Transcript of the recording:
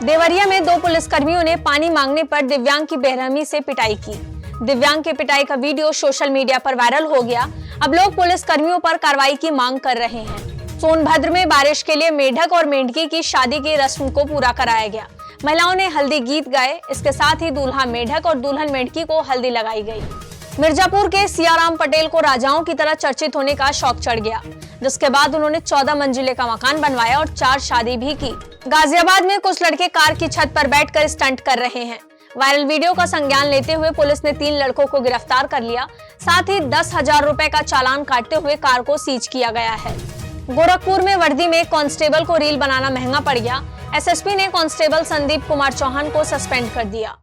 देवरिया में 2 पुलिसकर्मियों ने पानी मांगने पर दिव्यांग की बेरहमी से पिटाई की। दिव्यांग के पिटाई का वीडियो सोशल मीडिया पर वायरल हो गया। अब लोग पुलिसकर्मियों पर कार्रवाई की मांग कर रहे हैं। सोनभद्र में बारिश के लिए मेढक और मेंढकी की शादी की रस्म को पूरा कराया गया। महिलाओं ने हल्दी गीत गाए। इसके साथ ही दूल्हा मेढक और दुल्हन मेंढकी को हल्दी लगाई गई। मिर्जापुर के सियाराम पटेल को राजाओं की तरह चर्चित होने का शौक चढ़ गया, जिसके बाद उन्होंने 14 मंजिले का मकान बनवाया और 4 शादी भी की। गाजियाबाद में कुछ लड़के कार की छत पर बैठकर स्टंट कर रहे हैं। वायरल वीडियो का संज्ञान लेते हुए पुलिस ने 3 लड़कों को गिरफ्तार कर लिया। साथ ही 10,000 रुपए का चालान काटते हुए कार को सीज किया गया है। गोरखपुर में वर्दी में कांस्टेबल को रील बनाना महंगा पड़ गया। एसएसपी ने कांस्टेबल संदीप कुमार चौहान को सस्पेंड कर दिया।